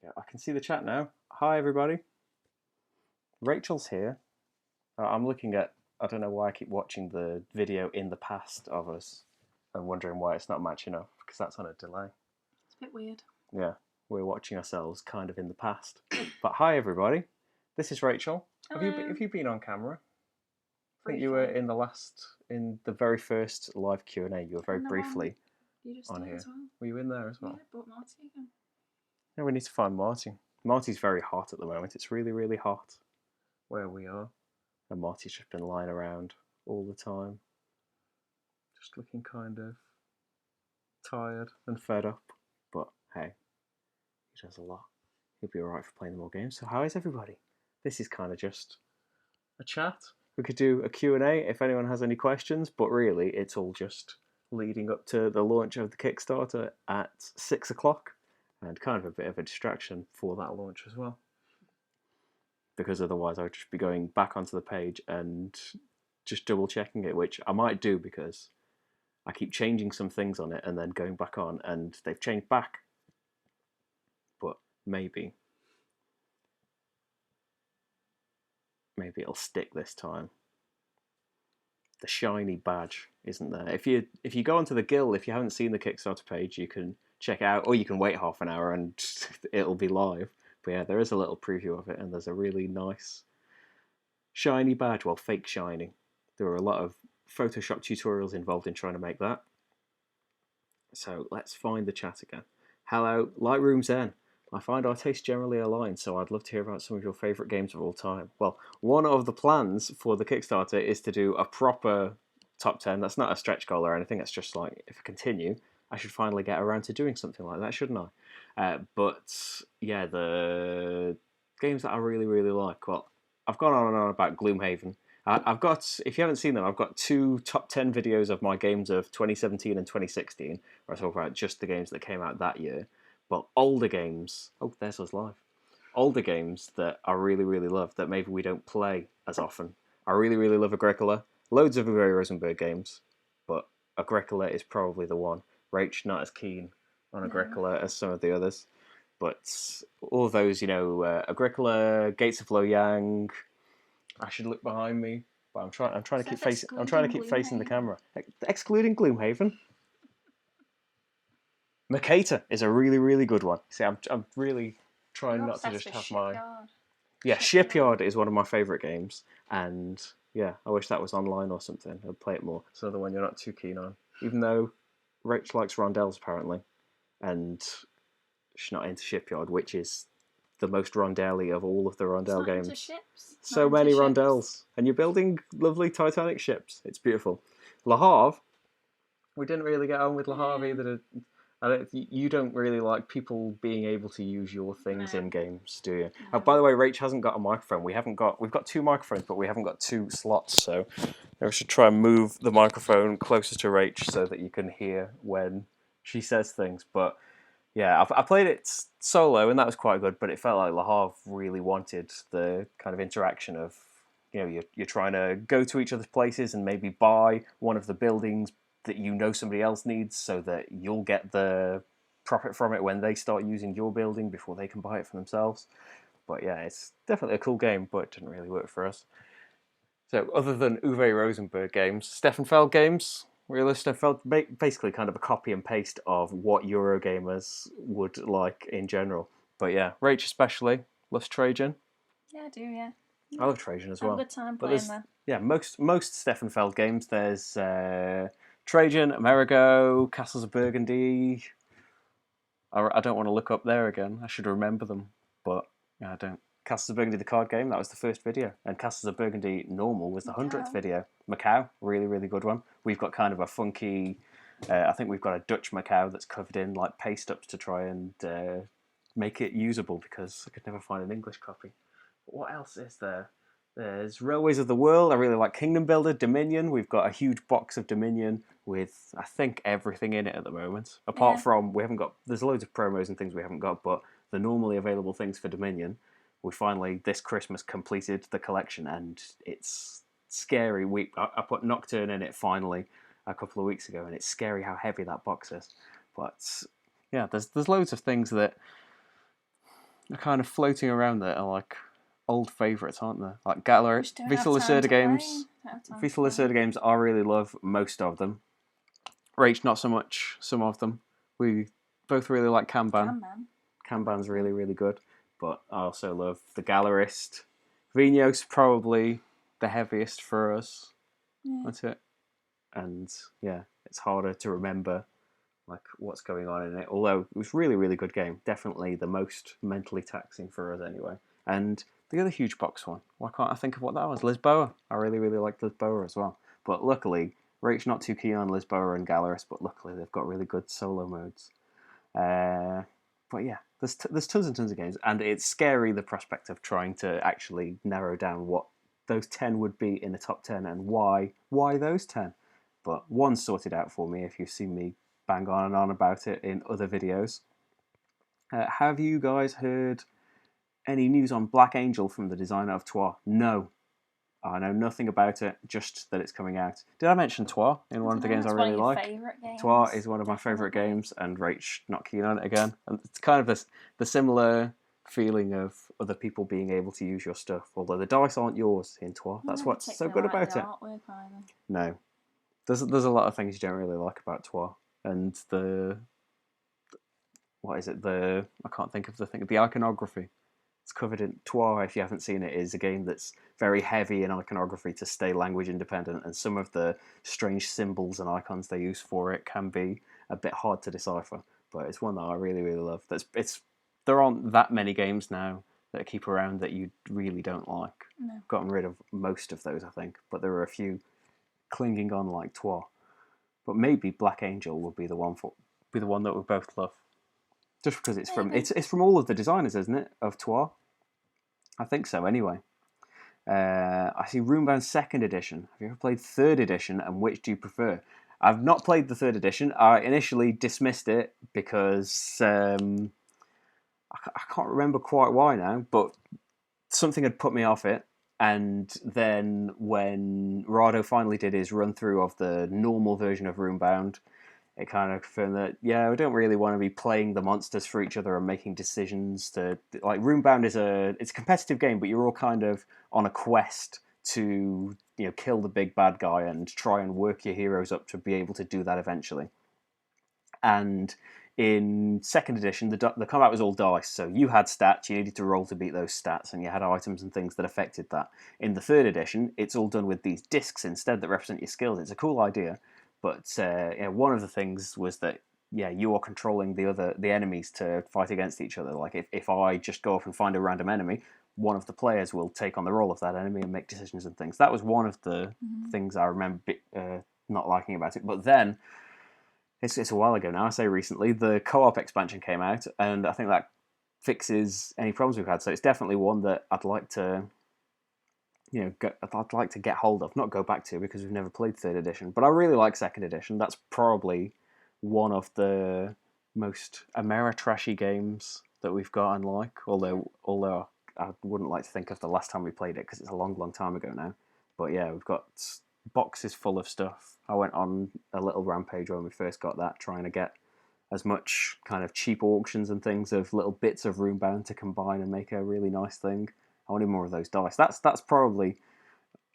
go. I can see the chat now. Hi, everybody. Rachel's here. I'm looking at, I don't know why I keep watching the video in the past of us and wondering why it's not matching up, because that's on a delay. It's a bit weird. Yeah, we're watching ourselves kind of in the past. But hi, everybody. This is Rachel. Hello. Have you been on camera? I think Briefly. you were in the very first live Q&A. You were very briefly You just on did here. as well. Were you in there as well? Yeah, but Marty again. Yeah, we need to find Marty. Marty's very hot at the moment. It's really, really hot where we are. And Marty's just been lying around all the time. Just looking kind of tired and fed up. But hey, he does a lot. He'll be alright for playing more games. So how is everybody? This is kind of just a chat. We could do a Q&A if anyone has any questions, but really it's all just leading up to the launch of the Kickstarter at 6 o'clock. And kind of a bit of a distraction for that launch as well. Because otherwise I would just be going back onto the page and just double checking it, which I might do because I keep changing some things on it and then going back on and they've changed back. But maybe it'll stick this time. The shiny badge isn't there. If you go onto the Guild, if you haven't seen the Kickstarter page, you can check it out, or you can wait half an hour and it'll be live. But yeah, there is a little preview of it, and there's a really nice shiny badge. Well, fake shiny. There were a lot of Photoshop tutorials involved in trying to make that. So let's find the chat again. Hello, Lightroom Zen. I find our tastes generally aligned, so I'd love to hear about some of your favourite games of all time. Well, one of the plans for the Kickstarter is to do a proper top 10. That's not a stretch goal or anything. It's just like, if I continue, I should finally get around to doing something like that, shouldn't I? But yeah, the games that I really, really like. Well, I've gone on and on about Gloom Haven. I've got, if you haven't seen them, I've got 2 top 10 videos of my games of 2017 and 2016, where I talk about just the games that came out that year. But older games, oh, there's us live. Older games that I really, really love that maybe we don't play as often. I really, really love Agricola. Loads of Uwe Rosenberg games, but Agricola is probably the one. Rach not as keen on Agricola as some of the others, but all of those, Agricola, Gates of Loyang. I should look behind me, but I'm trying to keep facing the camera, excluding Gloom Haven. Makata is a really, really good one. See, I'm really trying not to just have my... Yeah, Shipyard is one of my favourite games, and yeah, I wish that was online or something. I'd play it more. It's another one you're not too keen on, even though Rach likes rondels apparently, and she's not into Shipyard, which is the most rondelly of all of the rondel games. Into ships. So many rondels, and you're building lovely Titanic ships. It's beautiful. Le Havre, we didn't really get on with Le Havre either. You don't really like people being able to use your things in games, do you? No. By the way, Rach hasn't got a microphone. We've got 2 microphones, but we haven't got 2 slots. So we should try and move the microphone closer to Rach so that you can hear when she says things. But yeah, I played it solo and that was quite good. But it felt like Le Havre really wanted the kind of interaction of, you're trying to go to each other's places and maybe buy one of the buildings that somebody else needs, so that you'll get the profit from it when they start using your building before they can buy it for themselves. But yeah, it's definitely a cool game, but it didn't really work for us. So other than Uwe Rosenberg games, Stefan Feld games, Stefan Feld, basically kind of a copy and paste of what Eurogamers would like in general. But yeah, Rach especially loves Trajan. Yeah, I do, yeah. I love Trajan as well. Have a good time playing that. Yeah, most Stefan Feld games, there's Trajan, Amerigo, Castles of Burgundy. I don't want to look up there again. I should remember them, but I don't. Castles of Burgundy, the card game, that was the first video. And Castles of Burgundy normal was the 100th video. Macau, really, really good one. We've got kind of a funky... I think we've got a Dutch Macau that's covered in like paste-ups to try and make it usable, because I could never find an English copy. But what else is there? There's Railways of the World. I really like Kingdom Builder, Dominion. We've got a huge box of Dominion with, I think, everything in it at the moment. Apart from, there's loads of promos and things we haven't got, but the normally available things for Dominion, we finally, this Christmas, completed the collection, and it's scary. I put Nocturne in it finally a couple of weeks ago, and it's scary how heavy that box is. But yeah, there's loads of things that are kind of floating around that are like old favourites, aren't there? Like Gallery, Just don't Vita have time Lacerda to games. play. Don't have time Vita to play. Lacerda games, I really love most of them. Rach, not so much some of them. We both really like Kanban. Kanban's really, really good. But I also love the Gallerist. Vino's probably the heaviest for us. Yeah. That's it. And yeah, it's harder to remember like what's going on in it. Although it was really, really good game. Definitely the most mentally taxing for us anyway. And the other huge box one. Why can't I think of what that was? Lisboa. I really, really liked Lisboa as well. But luckily, Rach's not too keen on Lisboa and Gallerist, but luckily they've got really good solo modes. But yeah, there's tons and tons of games, and it's scary the prospect of trying to actually narrow down what those 10 would be in the top 10 and why those 10. But one's sorted out for me if you've seen me bang on and on about it in other videos. Have you guys heard any news on Black Angel from the designer of Trois? No. I know nothing about it, just that it's coming out. Did I mention Trois in one of the games I really like? Trois is one of my favourite games, and Rach not keen on it again. And it's kind of the similar feeling of other people being able to use your stuff, although the dice aren't yours in Trois. That's what's so good about it. No. There's a lot of things you don't really like about Trois. And what is it? I can't think of the thing. The iconography. It's covered in Trois, if you haven't seen it, is a game that's very heavy in iconography to stay language independent, and some of the strange symbols and icons they use for it can be a bit hard to decipher. But it's one that I really, really love. There aren't that many games now that keep around that you really don't like. No. I've gotten rid of most of those, I think, but there are a few clinging on like Trois. But maybe Black Angel will be the one that we both love. Just because it's from all of the designers, isn't it, of Trois? I think so, anyway. I see Roombound 2nd edition. Have you ever played 3rd edition, and which do you prefer? I've not played the 3rd edition. I initially dismissed it because I can't remember quite why now, but something had put me off it. And then when Rado finally did his run-through of the normal version of Roombound, it kind of confirmed that, yeah, we don't really want to be playing the monsters for each other and making decisions to... Like, Roombound it's a competitive game, but you're all kind of on a quest to, kill the big bad guy and try and work your heroes up to be able to do that eventually. And in 2nd edition, the combat was all dice, so you had stats, you needed to roll to beat those stats, and you had items and things that affected that. In the 3rd edition, it's all done with these discs instead that represent your skills. It's a cool idea. But one of the things was that you are controlling the enemies to fight against each other. Like if I just go off and find a random enemy, one of the players will take on the role of that enemy and make decisions and things. That was one of the things I remember not liking about it. But then it's a while ago now. I say recently, the co-op expansion came out, and I think that fixes any problems we've had. So it's definitely one that I'd like to. I'd like to get hold of, not go back to because we've never played 3rd edition. But I really like 2nd edition. That's probably one of the most Ameritrashy games that we've got and like. Although I wouldn't like to think of the last time we played it because it's a long, long time ago now. But yeah, we've got boxes full of stuff. I went on a little rampage when we first got that, trying to get as much kind of cheap auctions and things of little bits of Roombound to combine and make a really nice thing. I wanted more of those dice. That's probably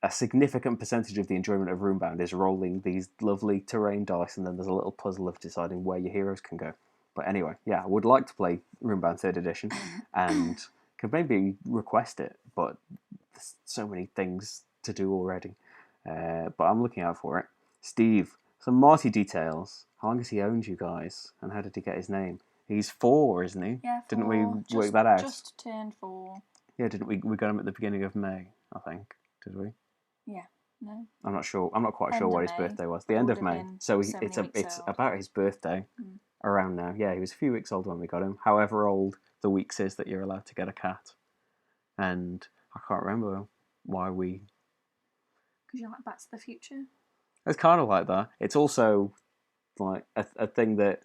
a significant percentage of the enjoyment of Roombound is rolling these lovely terrain dice, and then there's a little puzzle of deciding where your heroes can go. But anyway, yeah, I would like to play Roombound 3rd edition, and could maybe request it, but there's so many things to do already. But I'm looking out for it. Steve, some Marty details. How long has he owned you guys, and how did he get his name? He's 4, isn't he? Yeah, 4. Didn't we work that out? Just turned 4. Yeah, didn't we? We got him at the beginning of May, I think. Did we? Yeah. No. I'm not sure. I'm not quite sure what his birthday was. The end of May. So it's about his birthday around now. Yeah, he was a few weeks old when we got him. However old the weeks is that you're allowed to get a cat. And I can't remember why we... Because you like Back to the Future? It's kind of like that. It's also like a thing that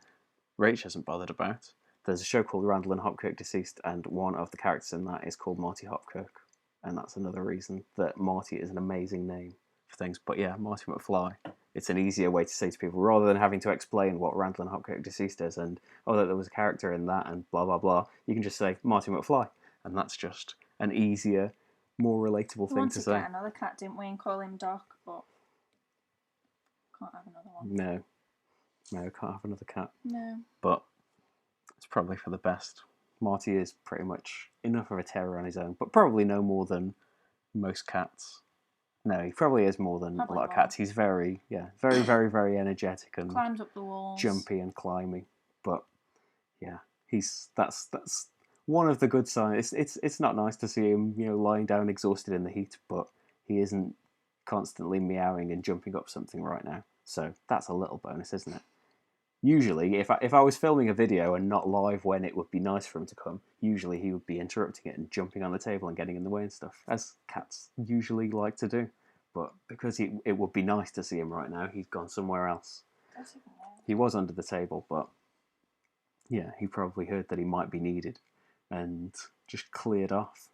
Rach hasn't bothered about. There's a show called Randall and Hopkirk Deceased, and one of the characters in that is called Marty Hopkirk. And that's another reason that Marty is an amazing name for things. But yeah, Marty McFly it's an easier way to say to people rather than having to explain what Randall and Hotcake Deceased is and that there was a character in that and blah blah blah. You can just say Marty McFly, and that's just an easier, more relatable We thing wanted to to say. get another cat, didn't we, and call him Doc, but can't have another one. No, can't have another cat. No. But it's probably for the best. Marty is pretty much enough of a terror on his own, but probably no more than most cats. No, he probably is more than Probably a lot of more. cats. He's very, very energetic and Climbs up the walls. jumpy and climby. But yeah, that's one of the good signs. It's not nice to see him, lying down exhausted in the heat, but he isn't constantly meowing and jumping up something right now. So that's a little bonus, isn't it? Usually, if I was filming a video and not live when it would be nice for him to come, usually he would be interrupting it and jumping on the table and getting in the way and stuff, as cats usually like to do. But because it would be nice to see him right now, he's gone somewhere else. He was under the table, but yeah, he probably heard that he might be needed and just cleared off.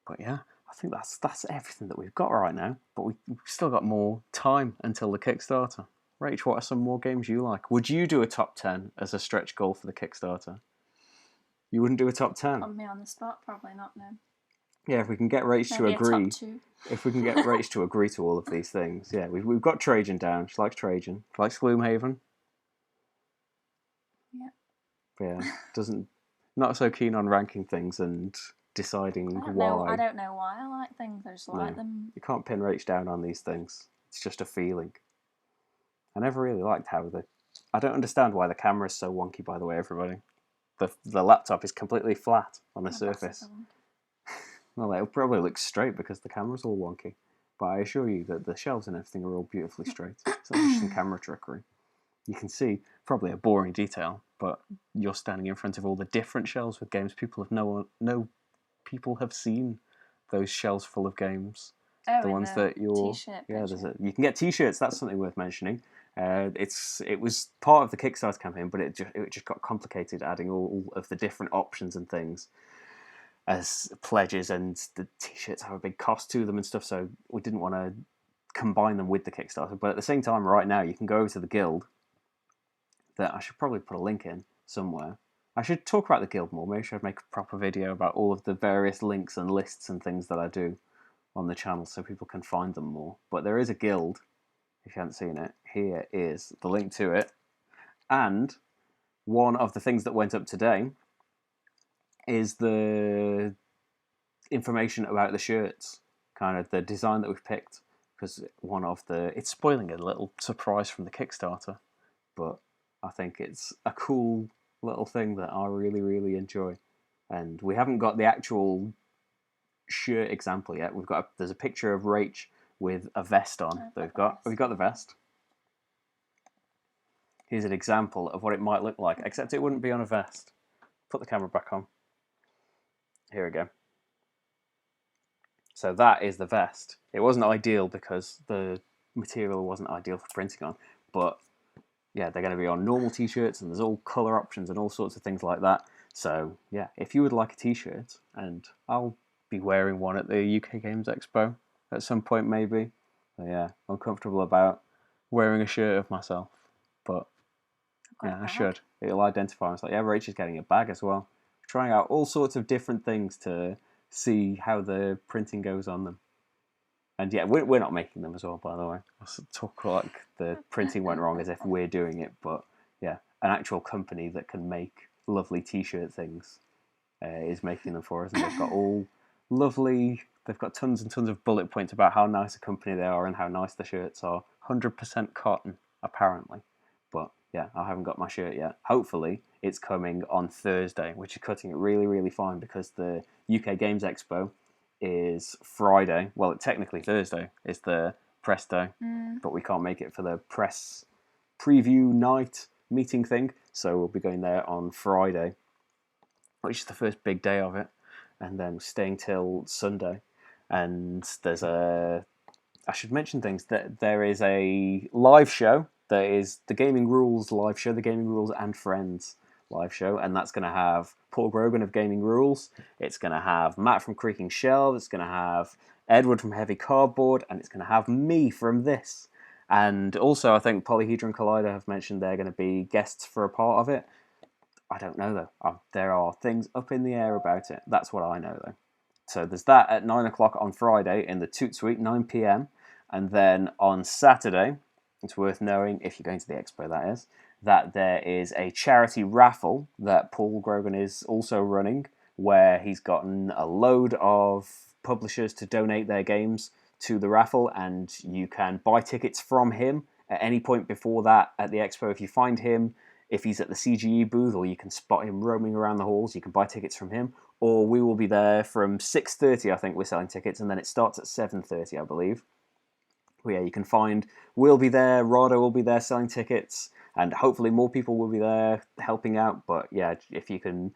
But yeah, I think that's everything that we've got right now. But we've still got more time until the Kickstarter. Rach, what are some more games you like? Would you do a top 10 as a stretch goal for the Kickstarter? You wouldn't do a top 10? Put me on the spot, probably not, no. Yeah, if we can get Rach to agree. If we can get Rach to agree to all of these things. Yeah, we've got Trajan down. She likes Trajan. She likes Gloom Haven. Yeah. Yeah, not so keen on ranking things and deciding why. I don't know why I like things. I just like them. You can't pin Rach down on these things. It's just a feeling. I never really liked how I don't understand why the camera is so wonky, by the way, everybody. The laptop is completely flat on a surface. Well, it'll probably look straight because the camera's all wonky. But I assure you that the shelves and everything are all beautifully straight. So it's just some camera trickery. You can see probably a boring detail, but you're standing in front of all the different shelves with games. People have seen those shelves full of games. Oh, the ones that you're T-shirt you can get T-shirts. That's something worth mentioning. It was part of the Kickstarter campaign, but it just got complicated adding all of the different options and things as pledges, and the T-shirts have a big cost to them and stuff. So we didn't want to combine them with the Kickstarter. But at the same time, right now you can go over to the Guild. That I should probably put a link in somewhere. I should talk about the Guild more. Maybe I should make a proper video about all of the various links and lists and things that I do on the channel so people can find them more. But there is a Guild. If you haven't seen it, here is the link to it. And one of the things that went up today is the information about the shirts, kind of the design that we've picked, because it's spoiling a little surprise from the Kickstarter, but I think it's a cool little thing that I really, really enjoy. And we haven't got the actual shirt example yet. There's a picture of Rach with a vest on. We've got the vest. Here's an example of what it might look like, except it wouldn't be on a vest. Put the camera back on. Here we go. So that is the vest. It wasn't ideal because the material wasn't ideal for printing on, but yeah, they're going to be on normal T-shirts, and there's all colour options and all sorts of things like that. So yeah, if you would like a T-shirt, and I'll be wearing one at the UK Games Expo at some point maybe. So yeah, I'm comfortable about wearing a shirt of myself, but yeah, I should. It'll identify me. It's like, yeah, Rach is getting a bag as well. Trying out all sorts of different things to see how the printing goes on them. And yeah, we're not making them as well, by the way. I talk like the printing went wrong as if we're doing it, but yeah, an actual company that can make lovely T-shirt things is making them for us, and they've got all lovely. They've got tons and tons of bullet points about how nice a company they are and how nice the shirts are. 100% cotton, apparently. But yeah, I haven't got my shirt yet. Hopefully, it's coming on Thursday, which is cutting it really, really fine because the UK Games Expo is Friday. Well, technically Thursday is the press day, but we can't make it for the press preview night meeting thing. So we'll be going there on Friday, which is the first big day of it, and then staying till Sunday. And I should mention things, that there is a live show. There is the Gaming Rules live show, the Gaming Rules and Friends live show, and that's going to have Paul Grogan of Gaming Rules. It's going to have Matt from Creaking Shelves. It's going to have Edward from Heavy Cardboard, and it's going to have me from this. And also, I think Polyhedron Collider have mentioned they're going to be guests for a part of it. I don't know, though. There are things up in the air about it. That's what I know, though. So there's that at 9 o'clock on Friday in the Toot Suite, 9 p.m. And then on Saturday, it's worth knowing, if you're going to the expo, that is, that there is a charity raffle that Paul Grogan is also running, where he's gotten a load of publishers to donate their games to the raffle, and you can buy tickets from him at any point before that at the expo. If you find him, if he's at the CGE booth, or you can spot him roaming around the halls, you can buy tickets from him. Or we will be there from 6:30, I think we're selling tickets, and then it starts at 7:30, I believe. Well, yeah, you can find, we'll be there, Rado will be there selling tickets, and hopefully more people will be there helping out. But yeah, if you can,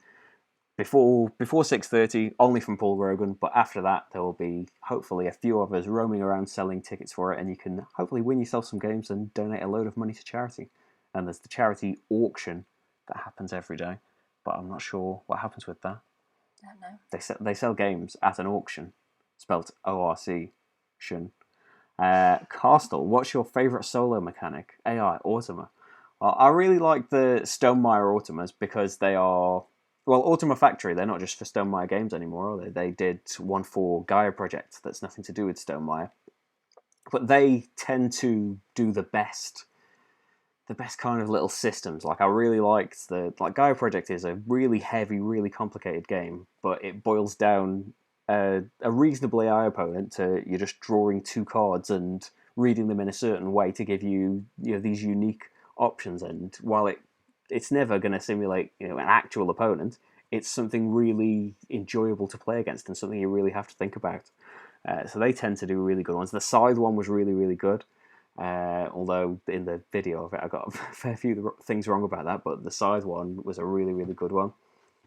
before 6:30, only from Paul Grogan, but after that there will be hopefully a few of us roaming around selling tickets for it, and you can hopefully win yourself some games and donate a load of money to charity. And there's the charity auction that happens every day, but I'm not sure what happens with that. I don't know. They sell games at an auction, spelt ORC. Carstel, what's your favourite solo mechanic? AI, Automa. I really like the Stonemaier Automas because they are, well, Automa Factory, they're not just for Stonemaier games anymore, are they? They did one for Gaia Project that's nothing to do with Stonemaier. But they tend to do the best kind of little systems. Like, I really liked Gaia Project is a really heavy, really complicated game, but it boils down a reasonable AI opponent to you're just drawing two cards and reading them in a certain way to give you, these unique options. And while it's never going to simulate an actual opponent, it's something really enjoyable to play against and something you really have to think about. So they tend to do really good ones. The Scythe one was really, really good. Although in the video of it, I got a fair few things wrong about that, but the Scythe one was a really, really good one.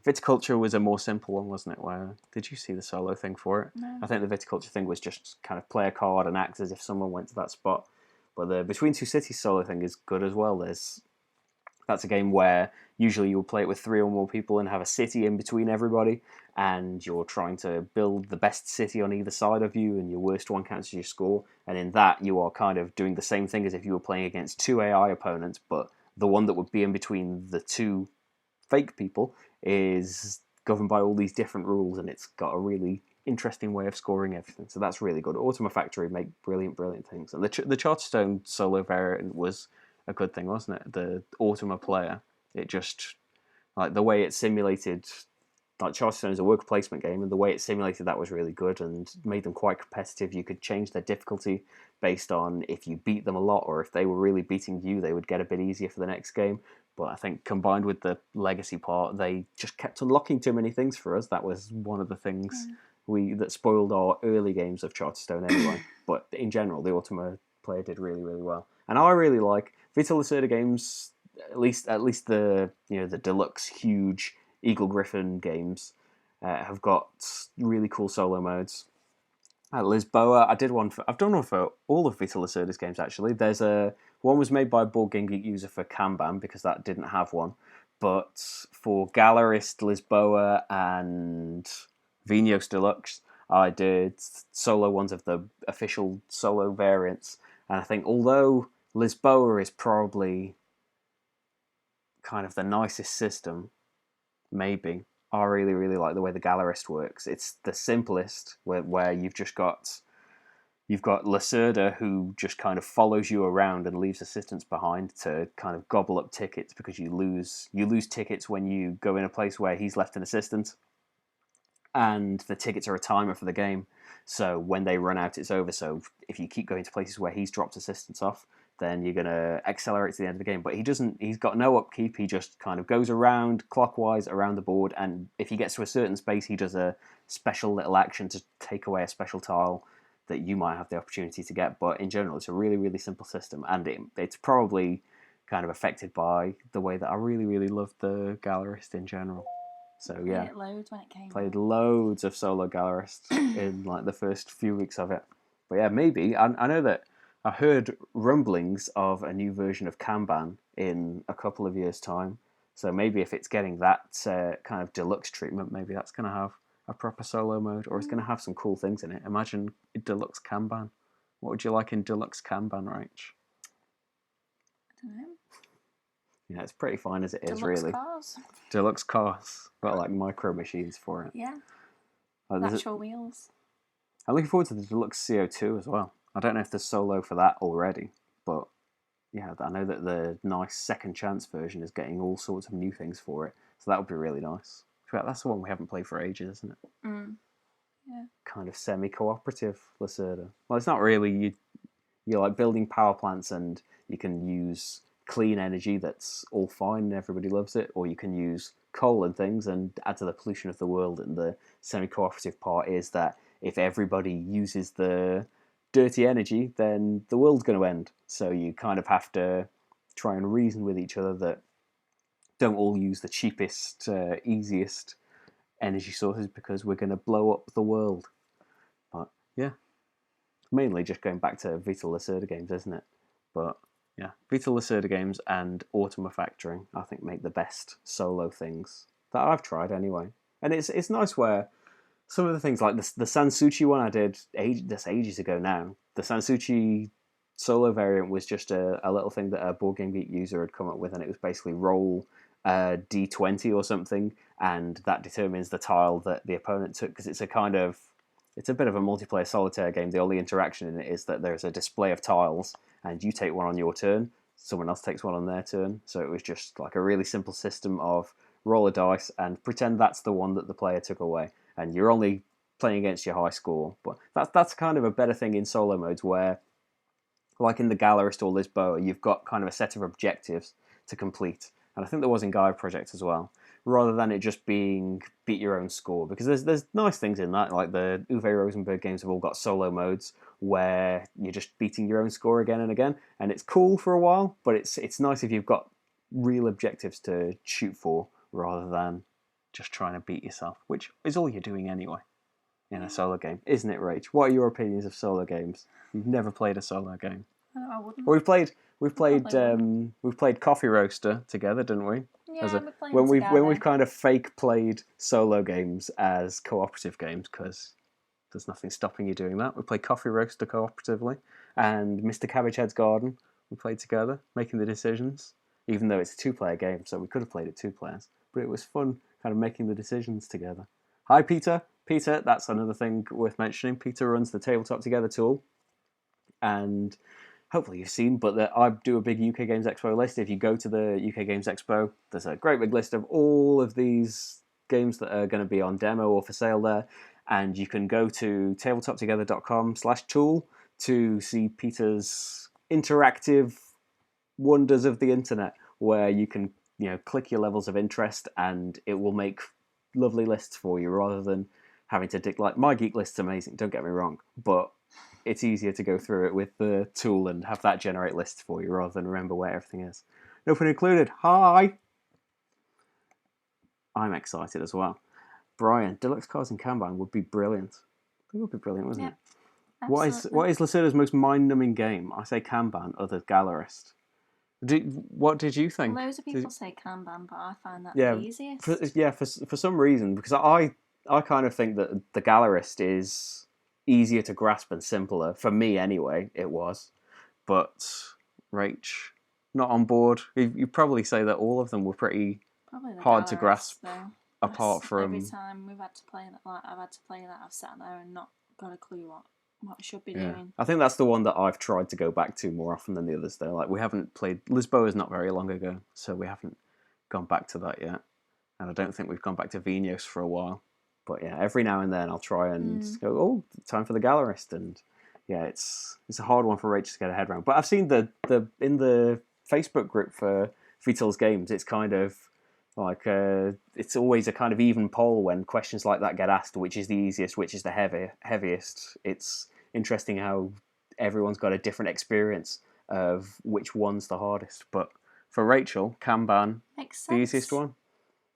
Viticulture was a more simple one, wasn't it? Where did you see the solo thing for it? No. I think the Viticulture thing was just kind of play a card and act as if someone went to that spot. But the Between Two Cities solo thing is good as well. That's a game where usually you'll play it with 3 or more people and have a city in between everybody, and you're trying to build the best city on either side of you, and your worst one counts as your score. And in that, you are kind of doing the same thing as if you were playing against 2 AI opponents, but the one that would be in between the 2 fake people is governed by all these different rules, and it's got a really interesting way of scoring everything. So that's really good. Automa Factory make brilliant things. And the Charterstone solo variant was a good thing, wasn't it? The Automa player, it just, like, the way it simulated, like, Charterstone is a worker placement game, and the way it simulated that was really good and made them quite competitive. You could change their difficulty based on if you beat them a lot, or if they were really beating you, they would get a bit easier for the next game. But I think combined with the legacy part, they just kept unlocking too many things for us. That was one of the things that spoiled our early games of Charterstone anyway. But in general, the Automa player did really, really well. And I really like Vital Lacerda games, at least the the deluxe huge Eagle Griffin games have got really cool solo modes. At Lisboa, I've done one for all of Vital Lacerda's games actually. There's one was made by a Board Game Geek user for Kanban because that didn't have one, but for Gallerist, Lisboa, and Vinos Deluxe, I did solo ones of the official solo variants. And I think although Lisboa is probably kind of the nicest system, maybe, I really, really like the way the Gallerist works. It's the simplest, where you've got Lacerda, who just kind of follows you around and leaves assistants behind to kind of gobble up tickets, because you lose tickets when you go in a place where he's left an assistant, and the tickets are a timer for the game. So when they run out, it's over. So if you keep going to places where he's dropped assistants off, then you're going to accelerate to the end of the game. But he's got no upkeep. He just kind of goes around clockwise around the board, and if he gets to a certain space, he does a special little action to take away a special tile that you might have the opportunity to get. But in general, it's a really, really simple system, and it's probably kind of affected by the way that I really, really love the Gallerist in general. So yeah, Played it loads when it came played out. loads of solo Gallerist in like the first few weeks of it. But yeah, maybe I know that I heard rumblings of a new version of Kanban in a couple of years' time. So maybe if it's getting that kind of deluxe treatment, maybe that's going to have a proper solo mode, or it's going to have some cool things in it. Imagine deluxe Kanban. What would you like in deluxe Kanban, Rach? Dunno. Yeah, it's pretty fine as it is, Deluxe really. cars. Deluxe cars. Got like micro machines for it. Yeah. Like, Actual wheels. I'm looking forward to the Deluxe CO2 as well. I don't know if there's solo for that already, but yeah, I know that the nice second chance version is getting all sorts of new things for it, so that would be really nice. That's the one we haven't played for ages, isn't it? Yeah. Kind of semi-cooperative Lacerda. Well, it's not really. You're like building power plants, and you can use clean energy that's all fine and everybody loves it, or you can use coal and things and add to the pollution of the world. And the semi-cooperative part is that if everybody uses the dirty energy, then the world's going to end. So you kind of have to try and reason with each other that don't all use the cheapest, easiest energy sources because we're going to blow up the world. But yeah, mainly just going back to Vita Lacerda games, isn't it? But yeah, Vita Lacerda games and Automa Factoring, I think, make the best solo things that I've tried anyway. And it's nice where some of the things like the Sansuchi one I did ages ago now. The Sansuchi solo variant was just a little thing that a Board Game Geek user had come up with, and it was basically roll D20 or something, and that determines the tile that the opponent took, because it's a bit of a multiplayer solitaire game. The only interaction in it is that there's a display of tiles, and you take one on your turn, someone else takes one on their turn. So it was just like a really simple system of roll a dice and pretend that's the one that the player took away, and you're only playing against your high score. But that's kind of a better thing in solo modes where, like in the Gallerist or Lisboa, you've got kind of a set of objectives to complete. And I think there was in Gaia Project as well, rather than it just being beat your own score. Because there's nice things in that, like the Uwe Rosenberg games have all got solo modes where you're just beating your own score again and again, and it's cool for a while, but it's nice if you've got real objectives to shoot for rather than just trying to beat yourself, which is all you're doing anyway in a solo game, isn't it, Rach? What are your opinions of solo games? You've never played a solo game. I wouldn't. Well, we've Probably played Coffee Roaster together, didn't we? Yeah, we played when together. we've kind of fake played solo games as cooperative games, because there's nothing stopping you doing that. We played Coffee Roaster cooperatively, and Mr. Cabbagehead's Garden we played together, making the decisions. Even though it's a two-player game, so we could have played it two players, but it was fun, kind of making the decisions together. Hi, Peter. Peter, that's another thing worth mentioning. Peter runs the Tabletop Together tool, and hopefully you've seen, but I do a big UK Games Expo list. If you go to the UK Games Expo, there's a great big list of all of these games that are going to be on demo or for sale there, and you can go to tabletoptogether.com/tool to see Peter's interactive wonders of the internet, where you can click your levels of interest and it will make lovely lists for you rather than having to like my geek list's amazing, don't get me wrong, but it's easier to go through it with the tool and have that generate lists for you rather than remember where everything is. No pun included. Hi! I'm excited as well. Brian, Deluxe Cards in Kanban would be brilliant. It would be brilliant, wouldn't it? Absolutely. What is Lacerda's most mind-numbing game? I say Kanban, other Gallerist. What did you think? Loads of people say Kanban, but I find that Yeah, the easiest. for some reason, because I kind of think that the Gallerist is easier to grasp and simpler. For me, anyway, it was. But Rach, not on board. You probably say that all of them were pretty Probably the hard to Gallerist, grasp. though. Apart from every time we've had to play that, I've had to play that, I've sat there and not got a clue what I should be doing. I think that's the one that I've tried to go back to more often than the others, though. Like, we haven't played Lisboa not very long ago, so we haven't gone back to that yet. And I don't think we've gone back to Vinos for a while. But yeah, every now and then I'll try and go, oh, time for the Gallerist. And yeah, it's a hard one for Rach to get her head around. But I've seen the in the Facebook group for Vital's Games, it's kind of like it's always a kind of even poll when questions like that get asked, which is the easiest, which is the heaviest. It's interesting how everyone's got a different experience of which one's the hardest. But for Rachel, Kanban, the easiest one.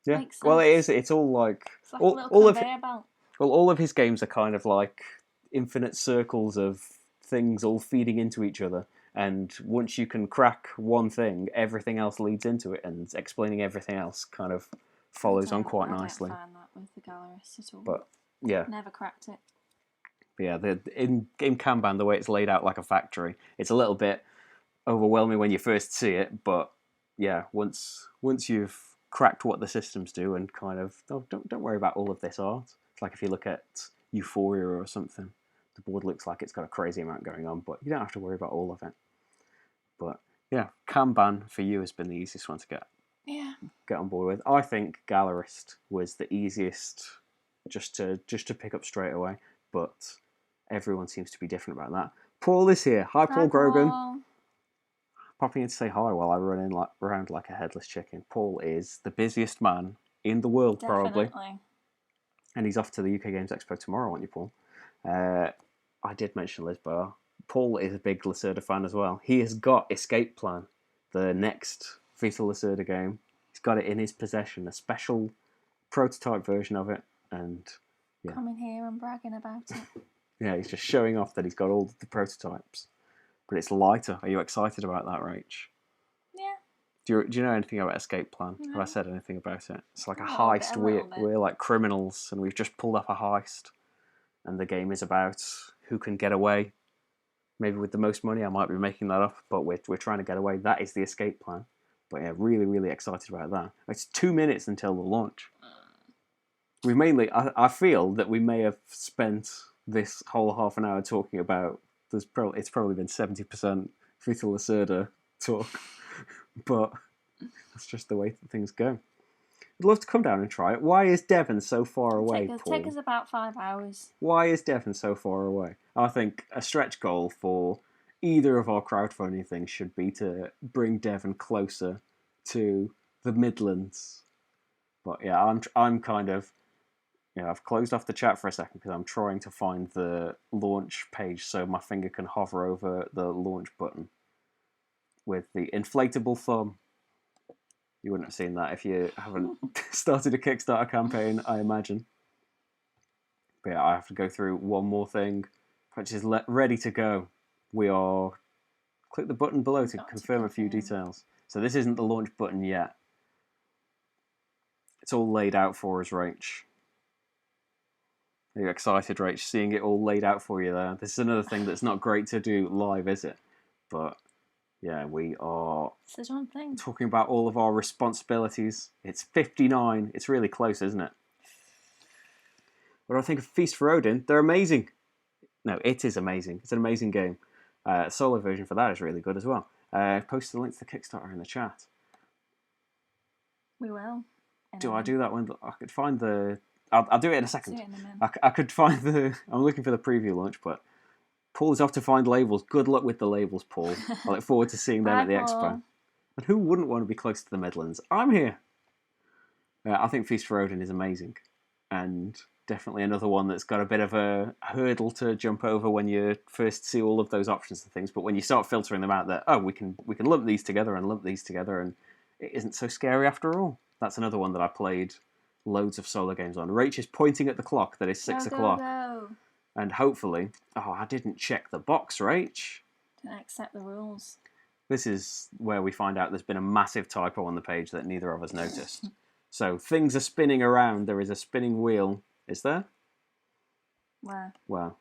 Yeah, well, it is. It's all like it's like a little conveyor belt. Well, all of his games are kind of like infinite circles of things all feeding into each other. And once you can crack one thing, everything else leads into it, and explaining everything else kind of follows on quite nicely. I don't find that with the Gallerist at all. But yeah, never cracked it. But yeah, in Kanban, the way it's laid out like a factory, it's a little bit overwhelming when you first see it, but yeah, once you've cracked what the systems do and kind of don't worry about all of this art. It's like if you look at Euphoria or something, the board looks like it's got a crazy amount going on, but you don't have to worry about all of it. But yeah, Kanban for you has been the easiest one to get on board with. I think Gallerist was the easiest just to pick up straight away, but everyone seems to be different about that. Paul is here. Hi, Paul Grogan. Paul. Popping in to say hi while I run around like a headless chicken. Paul is the busiest man in the world, Definitely. probably. And he's off to the UK Games Expo tomorrow, aren't you, Paul? I did mention Lisboa. Paul is a big Lacerda fan as well. He has got Escape Plan, the next Vital Lacerda game. He's got it in his possession, a special prototype version of it. And yeah. Coming here and bragging about it. Yeah, he's just showing off that he's got all the prototypes. But it's lighter. Are you excited about that, Rach? Yeah. Do you know anything about Escape Plan? No. Have I said anything about it? It's like a Oh, heist. a little bit. We're like criminals, and we've just pulled up a heist. And the game is about who can get away. Maybe with the most money. I might be making that up, but we're trying to get away. That is the Escape Plan. But yeah, really, really excited about that. It's 2 minutes until the launch. We mainly, I feel that we may have spent this whole half an hour talking about. It's probably been 70% Vital Lacerda talk, but that's just the way that things go. I'd love to come down and try it. Why is Devon so far away, Paul? Take us about 5 hours. Why is Devon so far away? I think a stretch goal for either of our crowdfunding things should be to bring Devon closer to the Midlands. But yeah, I'm kind of... I've closed off the chat for a second because I'm trying to find the launch page so my finger can hover over the launch button with the inflatable thumb. You wouldn't have seen that if you haven't started a Kickstarter campaign, I imagine. But yeah, I have to go through one more thing, which is ready to go. We are... Click the button below to confirm a few details. So this isn't the launch button yet. It's all laid out for us, Rach. Are you excited, Rach, seeing it all laid out for you there? This is another thing that's not great to do live, is it? But yeah, we are talking about all of our responsibilities. It's 59. It's really close, isn't it? What do I think of Feast for Odin? They're amazing. No, it is amazing. It's an amazing game. Solo version for that is really good as well. Post the link to the Kickstarter in the chat. We will. Do I do that when I could find the... I'll do it in a second. In I could find the... I'm looking for the preview launch, but Paul is off to find labels. Good luck with the labels, Paul. I look forward to seeing them at the expo. And who wouldn't want to be close to the Midlands? I'm here. I think Feast for Odin is amazing. And definitely another one that's got a bit of a hurdle to jump over when you first see all of those options and things. But when you start filtering them out, that we can lump these together, and it isn't so scary after all. That's another one that I played loads of solo games on. Rach is pointing at the clock that is 6 o'clock. Go. And hopefully... Oh, I didn't check the box, Rach. Didn't accept the rules. This is where we find out there's been a massive typo on the page that neither of us noticed. So things are spinning around. There is a spinning wheel. Is there? Where? Well,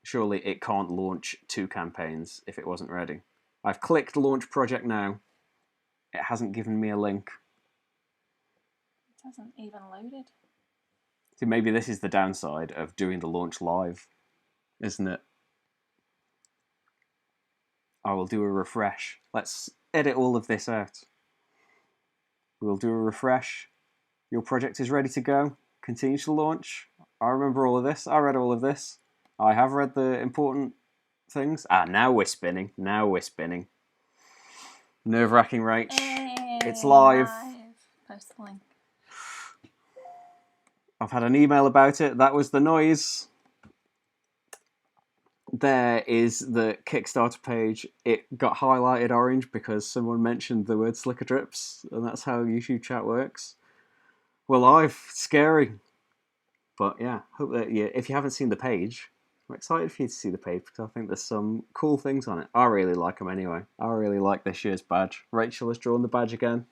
surely it can't launch 2 campaigns if it wasn't ready. I've clicked launch project now. It hasn't given me a link. It hasn't even loaded. So maybe this is the downside of doing the launch live, isn't it? I will do a refresh. Let's edit all of this out. We'll do a refresh. Your project is ready to go. Continue to launch. I remember all of this. I read all of this. I have read the important things. Now we're spinning. Nerve-wracking, Rach. It's live. Post the link. I've had an email about it. That was the noise. There is the Kickstarter page. It got highlighted orange because someone mentioned the word Slickerdrips, and that's how YouTube chat works. We're live. Scary. But yeah, hope that if you haven't seen the page, I'm excited for you to see the page because I think there's some cool things on it. I really like them anyway. I really like this year's badge. Rachel has drawn the badge again.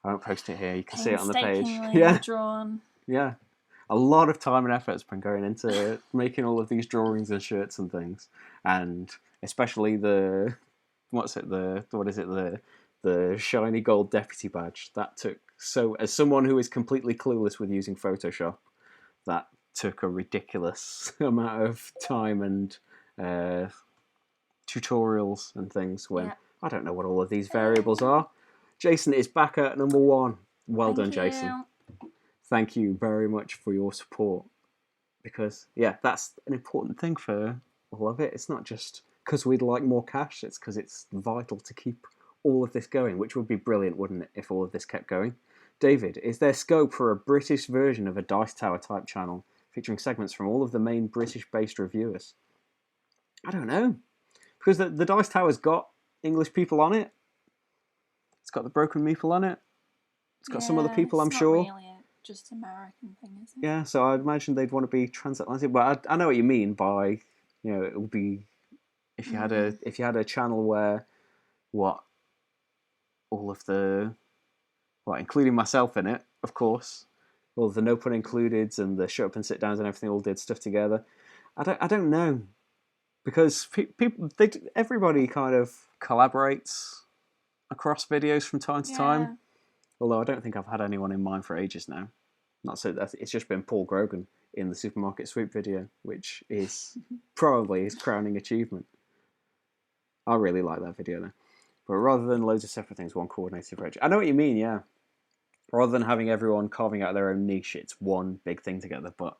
I won't post it here. You can see it on the page. Yeah. Drawn. Yeah. A lot of time and effort has been going into making all of these drawings and shirts and things. And especially the what is it, the shiny gold deputy badge. That took, so as someone who is completely clueless with using Photoshop, that took a ridiculous amount of time and tutorials and things when I don't know what all of these variables are. Jason is back at number 1. Well done, Jason. Thank you very much for your support, because that's an important thing for all of it. It's not just because we'd like more cash, it's because it's vital to keep all of this going, which would be brilliant, wouldn't it, if all of this kept going. David, is there scope for a British version of a Dice Tower type channel featuring segments from all of the main British-based reviewers? I don't know, because the Dice Tower's got English people on it. It's got the Broken Meeple on it. It's got some other people, I'm sure. It's not really just American thing, is it? Yeah, so I'd imagine they'd want to be transatlantic. But I know what you mean by, it would be if you had a channel where all of the including myself in it, of course, all of the no pun included and the shut up and sit downs and everything all did stuff together. I don't know, because everybody kind of collaborates across videos from time to time. Although I don't think I've had anyone in mind for ages now. Not so that it's just been Paul Grogan in the supermarket sweep video, which is probably his crowning achievement. I really like that video though. But rather than loads of separate things, one coordinated approach. I know what you mean, yeah. Rather than having everyone carving out their own niche, it's one big thing together. But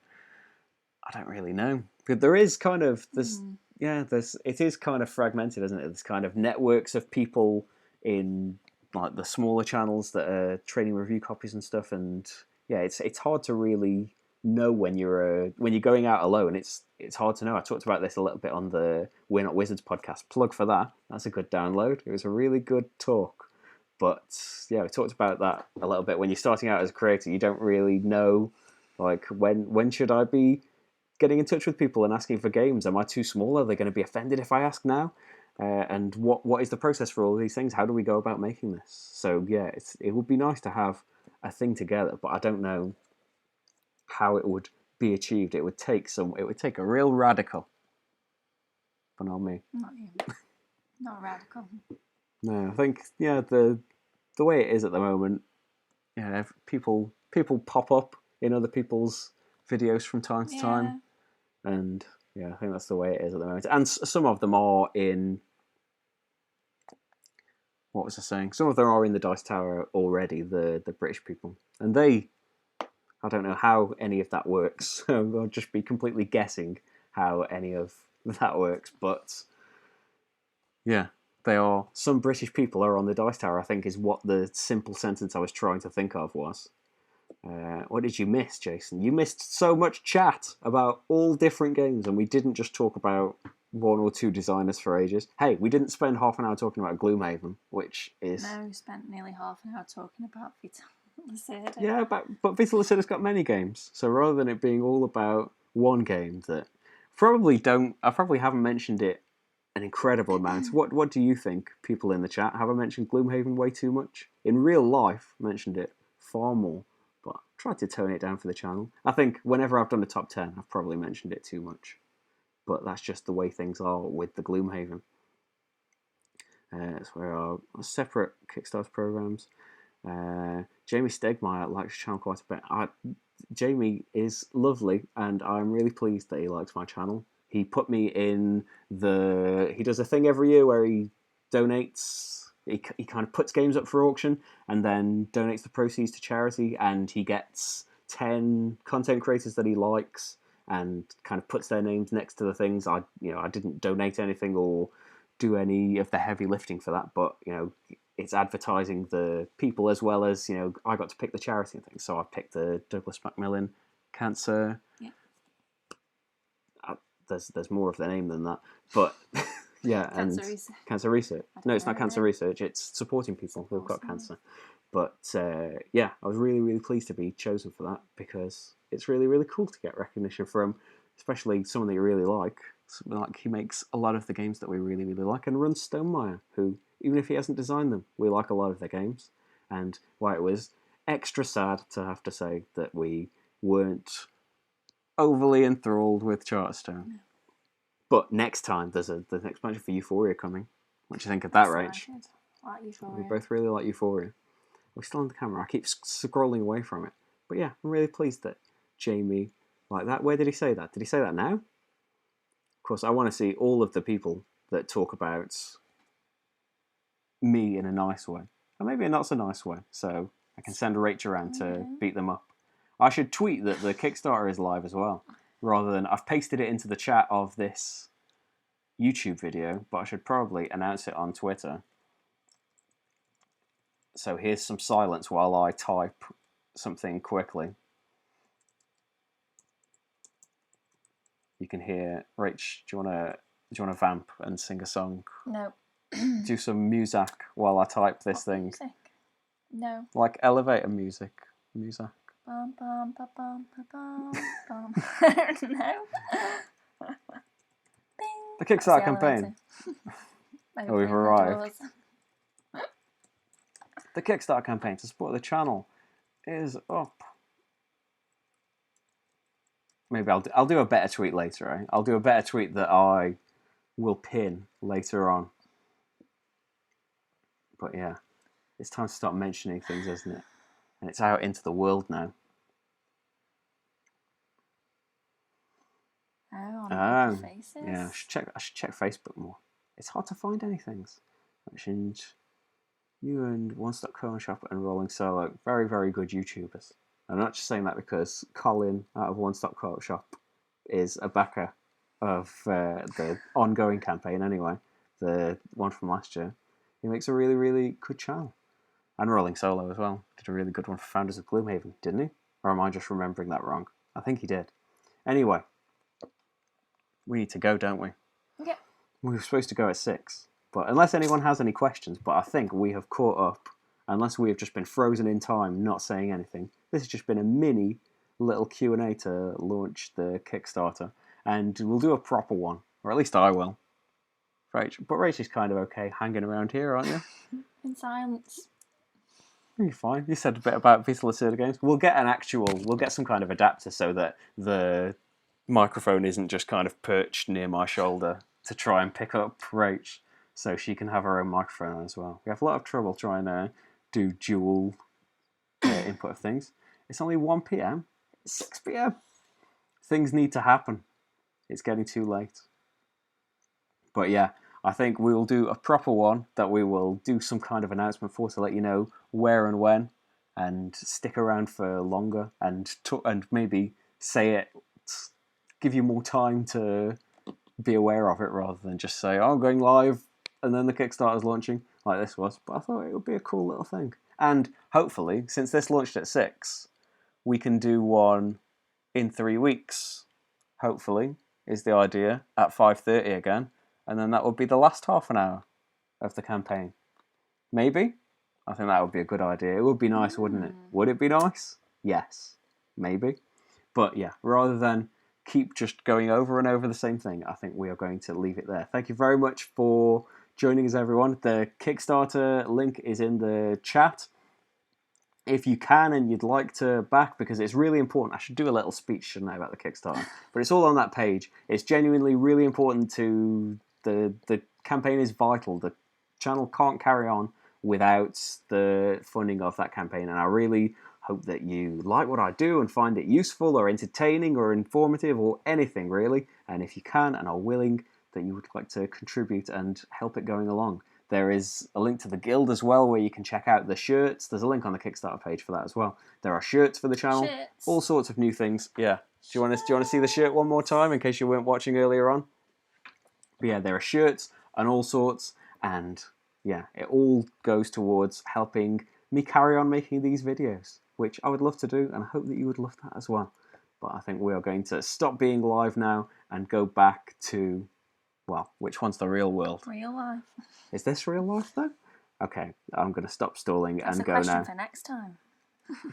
I don't really know. But there is kind of this, it is kind of fragmented, isn't it? There's kind of networks of people in like the smaller channels that are trading review copies and stuff, and it's hard to really know when you're going out alone. It's hard to know. I talked about this a little bit on the We're Not Wizards podcast. Plug for that. That's a good download. It was a really good talk. But we talked about that a little bit. When you're starting out as a creator, you don't really know like when should I be getting in touch with people and asking for games? Am I too small? Are they going to be offended if I ask now? And what is the process for all these things? How do we go about making this? So it would be nice to have a thing together, but I don't know how it would be achieved. It would take a real radical, but not me. Not you. Not radical. No, I think the way it is at the moment, people pop up in other people's videos from time to time, and I think that's the way it is at the moment. And some of them are in. What was I saying? Some of them are in the Dice Tower already, the British people. And I don't know how any of that works. So I'll just be completely guessing how any of that works. But some British people are on the Dice Tower, I think, is what the simple sentence I was trying to think of was. What did you miss, Jason? You missed so much chat about all different games, and we didn't just talk about one or two designers for ages. Hey, we didn't spend half an hour talking about Gloom Haven, which is... No, we spent nearly half an hour talking about Vital Lacerda. Yeah, but Vital Lacerda's got many games, so rather than it being all about one game that I probably haven't mentioned it an incredible amount. What do you think, people in the chat? Have I mentioned Gloom Haven way too much? In real life, I mentioned it far more, but I tried to tone it down for the channel. I think whenever I've done a top 10, I've probably mentioned it too much. But that's just the way things are with the Gloom Haven. It's where our separate Kickstarter programs. Jamie Stegmeyer likes the channel quite a bit. Jamie is lovely, and I'm really pleased that he likes my channel. He put me in he does a thing every year where he donates, he kind of puts games up for auction and then donates the proceeds to charity, and he gets 10 content creators that he likes and kind of puts their names next to the things. I didn't donate anything or do any of the heavy lifting for that, but it's advertising the people as well as I got to pick the charity and things. So I picked the Douglas Macmillan Cancer. Yeah. There's more of the name than that, but Cancer Research. No, it's not Cancer Research. It's supporting people who've got cancer. But I was really, really pleased to be chosen for that because it's really, really cool to get recognition from, especially someone that you really like. Like he makes a lot of the games that we really, really like, and runs Stonemaier, who, even if he hasn't designed them, we like a lot of their games. And why it was extra sad to have to say that we weren't overly enthralled with Charterstone. No. But next time, there's an expansion for Euphoria coming. What do you think of that, Rach? Excited. Like Euphoria. We both really like Euphoria. We're still on the camera. I keep scrolling away from it. But yeah, I'm really pleased that Jamie liked that. Where did he say that? Did he say that now? Of course, I want to see all of the people that talk about me in a nice way. Or maybe a not so nice way. So I can send Rach around to beat them up. I should tweet that the Kickstarter is live as well. Rather than... I've pasted it into the chat of this YouTube video, but I should probably announce it on Twitter. So here's some silence while I type something quickly. You can hear... Rach, do you wanna vamp and sing a song? No. Do some music while I type this thing. Music? No. Like elevator music. Music. Bum, bum, ba, bum, ba, bum, bum. No. Bing. The Kickstarter campaign. Maybe Oh, we've playing the arrived. doors. The Kickstarter campaign to support the channel is up. Maybe I'll do a better tweet later, eh? I'll do a better tweet that I will pin later on. But yeah, it's time to start mentioning things, isn't it? And it's out into the world now. Oh, on faces. Yeah, I should check Facebook more. It's hard to find anything. Mentioned you and One Stop Corner Shop and Rolling Solo, very, very good YouTubers. I'm not just saying that because Colin out of One Stop Corner Shop is a backer of the ongoing campaign anyway, the one from last year. He makes a really, really good channel. And Rolling Solo as well. Did a really good one for Founders of Gloom Haven, didn't he? Or am I just remembering that wrong? I think he did. Anyway, we need to go, don't we? Yeah. We were supposed to go at 6. But unless anyone has any questions, but I think we have caught up. Unless we have just been frozen in time, not saying anything. This has just been a mini little Q&A to launch the Kickstarter. And we'll do a proper one. Or at least I will. Rach, but Rach is kind of okay hanging around here, aren't you? In silence. You're fine. You said a bit about Vita Lacerda games. We'll get some kind of adapter so that the microphone isn't just kind of perched near my shoulder to try and pick up Rach, so she can have her own microphone as well. We have a lot of trouble trying to do dual input of things. It's only 1 p.m. It's 6 p.m. Things need to happen. It's getting too late. But yeah, I think we will do a proper one that we will do some kind of announcement for to let you know where and when, and stick around for longer and maybe say it, give you more time to be aware of it rather than just say, oh, I'm going live and then the Kickstarter's launching like this was. But I thought it would be a cool little thing. And hopefully, since this launched at 6, we can do one in 3 weeks. Hopefully, is the idea, at 5:30 again. And then that would be the last half an hour of the campaign. Maybe? I think that would be a good idea. It would be nice, wouldn't it? Would it be nice? Yes. Maybe. But yeah, rather than keep just going over and over the same thing, I think we are going to leave it there. Thank you very much for joining us, everyone. The Kickstarter link is in the chat. If you can and you'd like to back, because it's really important. I should do a little speech, shouldn't I, about the Kickstarter? But it's all on that page. It's genuinely really important to... The campaign is vital. The channel can't carry on without the funding of that campaign. And I really hope that you like what I do and find it useful or entertaining or informative or anything, really. And if you can and are willing, that you would like to contribute and help it going along. There is a link to the guild as well where you can check out the shirts. There's a link on the Kickstarter page for that as well. There are shirts for the channel. Shirts. All sorts of new things. Yeah. Do you want to see the shirt one more time in case you weren't watching earlier on? But yeah, there are shirts and all sorts. And yeah, it all goes towards helping me carry on making these videos, which I would love to do. And I hope that you would love that as well. But I think we are going to stop being live now and go back to... Well, which one's the real world? Real life. Is this real life, though? Okay, I'm going to stop stalling That's and go now. That's a question for next time.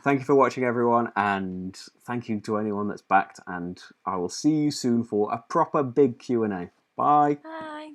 Thank you for watching, everyone, and thank you to anyone that's backed, and I will see you soon for a proper big Q&A. Bye! Bye!